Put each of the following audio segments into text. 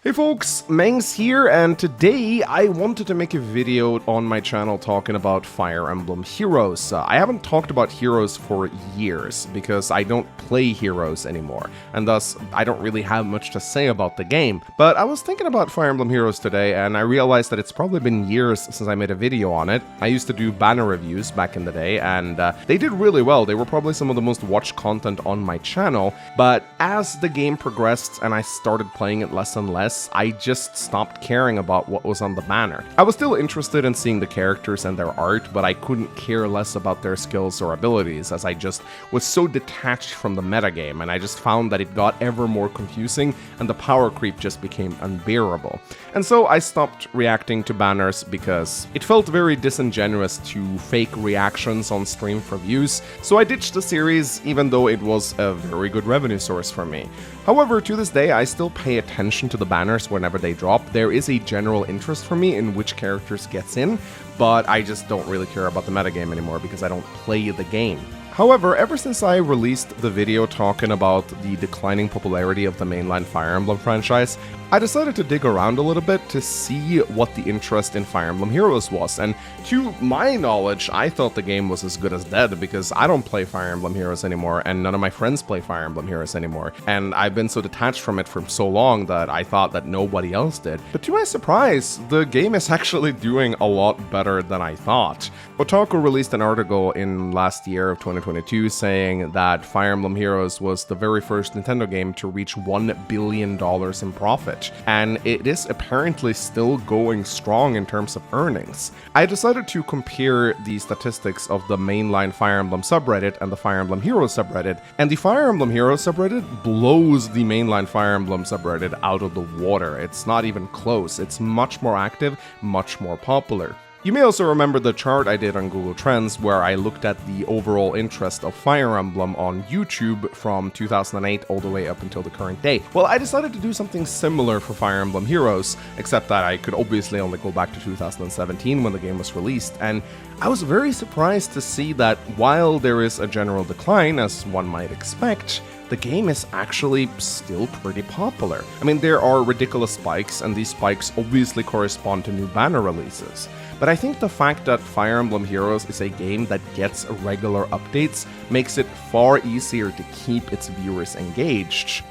Hey folks, Mengs here, and today I wanted to make a video on my channel talking about Fire Emblem Heroes. I haven't talked about Heroes for years, because I don't play Heroes anymore, and thus I don't really have much to say about the game. But I was thinking about Fire Emblem Heroes today, and I realized that it's probably been years since I made a video on it. I used to do banner reviews back in the day, and they did really well. They were probably some of the most watched content on my channel, but as the game progressed and I started playing it less and less, I just stopped caring about what was on the banner. I was still interested in seeing the characters and their art, but I couldn't care less about their skills or abilities, as I just was so detached from the metagame, and I just found that it got ever more confusing and the power creep just became unbearable. And so I stopped reacting to banners because it felt very disingenuous to fake reactions on stream for views, so I ditched the series even though it was a very good revenue source for me. However, to this day, I still pay attention to the banners whenever they drop. There is a general interest for me in which characters gets in, but I just don't really care about the metagame anymore because I don't play the game. However, ever since I released the video talking about the declining popularity of the mainline Fire Emblem franchise, I decided to dig around a little bit to see what the interest in Fire Emblem Heroes was, and to my knowledge, I thought the game was as good as dead because I don't play Fire Emblem Heroes anymore, and none of my friends play Fire Emblem Heroes anymore, and I've been so detached from it for so long that I thought that nobody else did. But to my surprise, the game is actually doing a lot better than I thought. Otaku released an article in last year of 2022 saying that Fire Emblem Heroes was the very first Nintendo game to reach $1 billion in profit, and it is apparently still going strong in terms of earnings. I decided to compare the statistics of the mainline Fire Emblem subreddit and the Fire Emblem Heroes subreddit, and the Fire Emblem Heroes subreddit blows the mainline Fire Emblem subreddit out of the water. It's not even close. It's much more active, much more popular. You may also remember the chart I did on Google Trends where I looked at the overall interest of Fire Emblem on YouTube from 2008 all the way up until the current day. Well, I decided to do something similar for Fire Emblem Heroes, except that I could obviously only go back to 2017 when the game was released, and I was very surprised to see that while there is a general decline, as one might expect, the game is actually still pretty popular. I mean, there are ridiculous spikes, and these spikes obviously correspond to new banner releases. But I think the fact that Fire Emblem Heroes is a game that gets regular updates makes it far easier to keep its viewers engaged.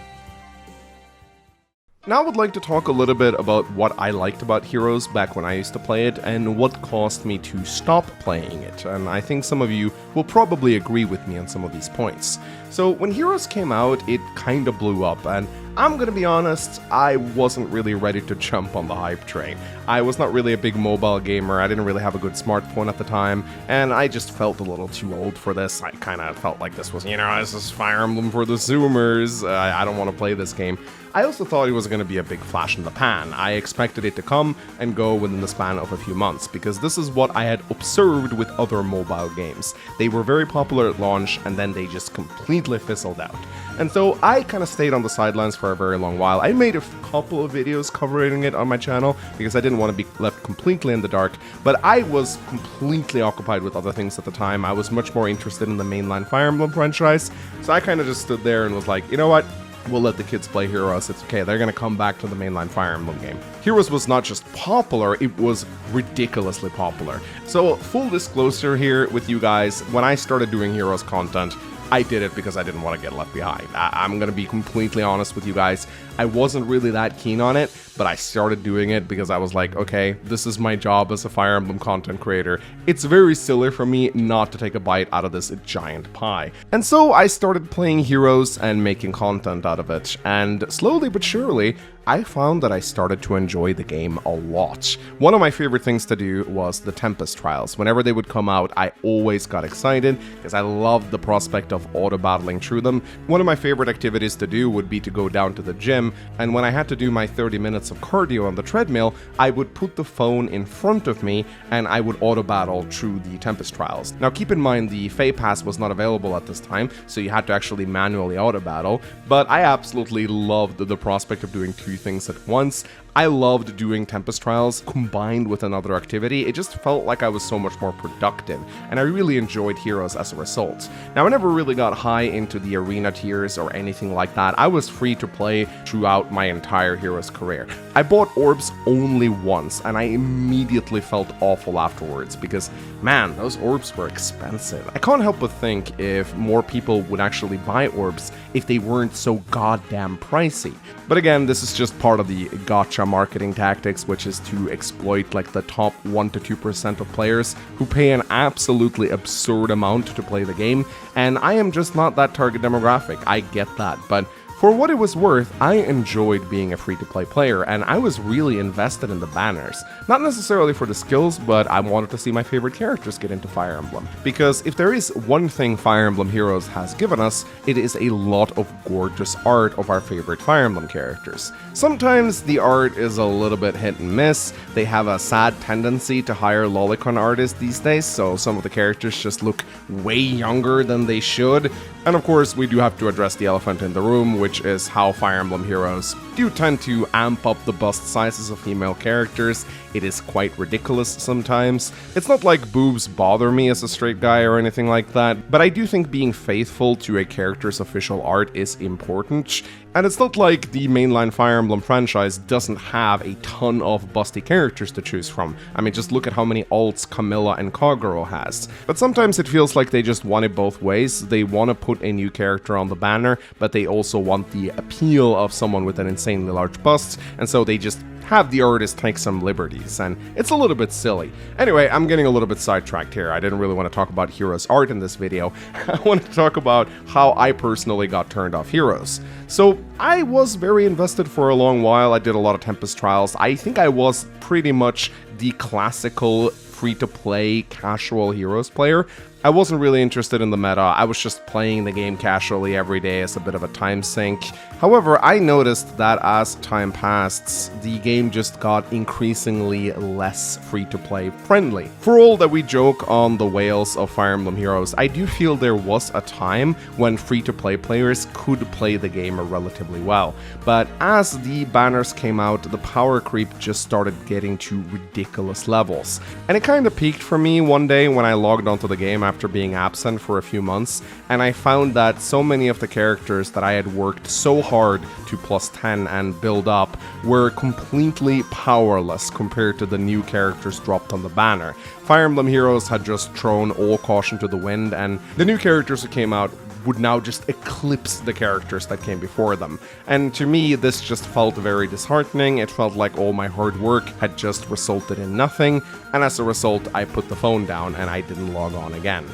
Now I would like to talk a little bit about what I liked about Heroes back when I used to play it and what caused me to stop playing it, and I think some of you will probably agree with me on some of these points. So when Heroes came out, it kinda blew up, and I'm gonna be honest, I wasn't really ready to jump on the hype train. I was not really a big mobile gamer, I didn't really have a good smartphone at the time, and I just felt a little too old for this. I kinda felt like this was, this is Fire Emblem for the Zoomers, I don't want to play this game. I also thought it was going to be a big flash in the pan. I expected it to come and go within the span of a few months, because this is what I had observed with other mobile games. They were very popular at launch, and then they just completely fizzled out. And so I kind of stayed on the sidelines for a very long while. I made a couple of videos covering it on my channel, because I didn't want to be left completely in the dark, but I was completely occupied with other things at the time. I was much more interested in the mainline Fire Emblem franchise, so I kind of just stood there and was like, you know what? We'll let the kids play Heroes, it's okay, they're gonna come back to the mainline Fire Emblem game. Heroes was not just popular, it was ridiculously popular. So, full disclosure here with you guys, when I started doing Heroes content, I did it because I didn't want to get left behind. I'm gonna be completely honest with you guys, I wasn't really that keen on it, but I started doing it because I was like, okay, this is my job as a Fire Emblem content creator. It's very silly for me not to take a bite out of this giant pie. And so I started playing Heroes and making content out of it, and slowly but surely, I found that I started to enjoy the game a lot. One of my favorite things to do was the Tempest Trials. Whenever they would come out, I always got excited because I loved the prospect of auto-battling through them. One of my favorite activities to do would be to go down to the gym, and when I had to do my 30 minutes of cardio on the treadmill, I would put the phone in front of me and I would auto-battle through the Tempest Trials. Now keep in mind the Fay Pass was not available at this time, so you had to actually manually auto-battle, but I absolutely loved the prospect of doing 2 two things at once. I loved doing Tempest Trials combined with another activity. It just felt like I was so much more productive, and I really enjoyed Heroes as a result. Now, I never really got high into the arena tiers or anything like that. I was free to play throughout my entire Heroes career. I bought orbs only once, and I immediately felt awful afterwards because, man, those orbs were expensive. I can't help but think if more people would actually buy orbs if they weren't so goddamn pricey. But again, this is just part of the gotcha marketing tactics, which is to exploit like the top 1 to 2% of players who pay an absolutely absurd amount to play the game, and I am just not that target demographic. I get that, but for what it was worth, I enjoyed being a free-to-play player, and I was really invested in the banners. Not necessarily for the skills, but I wanted to see my favorite characters get into Fire Emblem. Because if there is one thing Fire Emblem Heroes has given us, it is a lot of gorgeous art of our favorite Fire Emblem characters. Sometimes the art is a little bit hit and miss. They have a sad tendency to hire lolicon artists these days, so some of the characters just look way younger than they should. And of course, we do have to address the elephant in the room, which is how Fire Emblem Heroes do tend to amp up the bust sizes of female characters. It is quite ridiculous sometimes. It's not like boobs bother me as a straight guy or anything like that, but I do think being faithful to a character's official art is important. And it's not like the mainline Fire Emblem franchise doesn't have a ton of busty characters to choose from. I mean, just look at how many alts Camilla and Kagero has. But sometimes it feels like they just want it both ways. They want to put a new character on the banner, but they also want the appeal of someone with an insanely large bust, and so they just have the artist take some liberties, and it's a little bit silly. Anyway, I'm getting a little bit sidetracked here. I didn't really want to talk about Heroes art in this video. I wanted to talk about how I personally got turned off Heroes. So I was very invested for a long while. I did a lot of Tempest Trials. I think I was pretty much the classical free-to-play casual Heroes player. I wasn't really interested in the meta. I was just playing the game casually every day as a bit of a time sink. However, I noticed that as time passed, the game just got increasingly less free-to-play friendly. For all that we joke on the whales of Fire Emblem Heroes, I do feel there was a time when free-to-play players could play the game relatively well. But as the banners came out, the power creep just started getting to ridiculous levels. And it kind of peaked for me one day when I logged onto the game after being absent for a few months, and I found that so many of the characters that I had worked so hard to +10 and build up were completely powerless compared to the new characters dropped on the banner. Fire Emblem Heroes had just thrown all caution to the wind, and the new characters who came out would now just eclipse the characters that came before them. And to me, this just felt very disheartening. It felt like all my hard work had just resulted in nothing, and as a result, I put the phone down and I didn't log on again.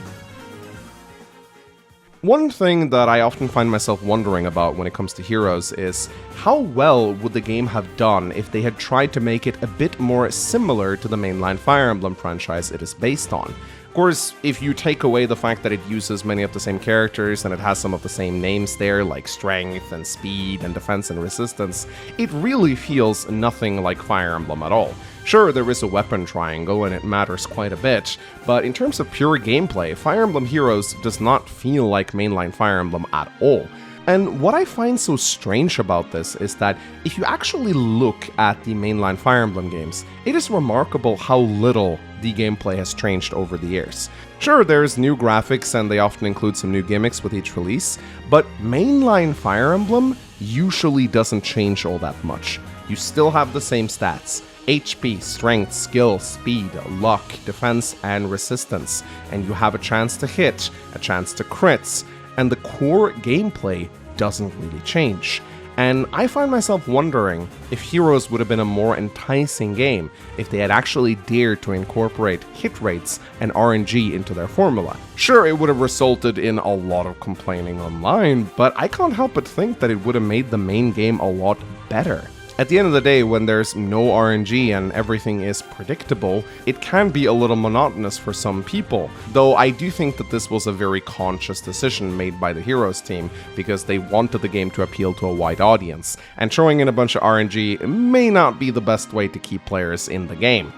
One thing that I often find myself wondering about when it comes to Heroes is how well would the game have done if they had tried to make it a bit more similar to the mainline Fire Emblem franchise it is based on. Of course, if you take away the fact that it uses many of the same characters and it has some of the same names there, like strength and speed and defense and resistance, it really feels nothing like Fire Emblem at all. Sure, there is a weapon triangle and it matters quite a bit, but in terms of pure gameplay, Fire Emblem Heroes does not feel like mainline Fire Emblem at all. And what I find so strange about this is that if you actually look at the mainline Fire Emblem games, it is remarkable how little the gameplay has changed over the years. Sure, there's new graphics and they often include some new gimmicks with each release, but mainline Fire Emblem usually doesn't change all that much. You still have the same stats: HP, strength, skill, speed, luck, defense, and resistance, and you have a chance to hit, a chance to crits, and the core gameplay doesn't really change. And I find myself wondering if Heroes would have been a more enticing game if they had actually dared to incorporate hit rates and RNG into their formula. Sure, it would have resulted in a lot of complaining online, but I can't help but think that it would have made the main game a lot better. At the end of the day, when there's no RNG and everything is predictable, it can be a little monotonous for some people, though I do think that this was a very conscious decision made by the Heroes team, because they wanted the game to appeal to a wide audience, and throwing in a bunch of RNG may not be the best way to keep players in the game.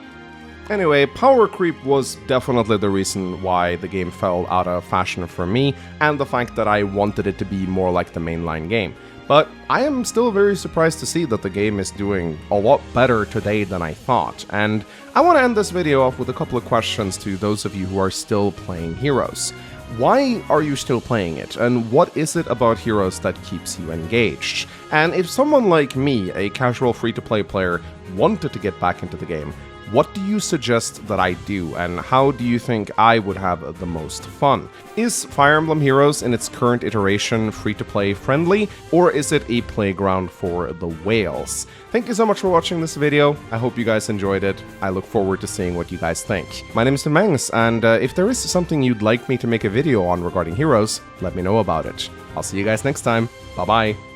Anyway, power creep was definitely the reason why the game fell out of fashion for me, and the fact that I wanted it to be more like the mainline game. But I am still very surprised to see that the game is doing a lot better today than I thought, and I want to end this video off with a couple of questions to those of you who are still playing Heroes. Why are you still playing it, and what is it about Heroes that keeps you engaged? And if someone like me, a casual free-to-play player, wanted to get back into the game, what do you suggest that I do, and how do you think I would have the most fun? Is Fire Emblem Heroes in its current iteration free-to-play friendly, or is it a playground for the whales? Thank you so much for watching this video. I hope you guys enjoyed it. I look forward to seeing what you guys think. My name is Mangs, and if there is something you'd like me to make a video on regarding Heroes, let me know about it. I'll see you guys next time. Bye-bye.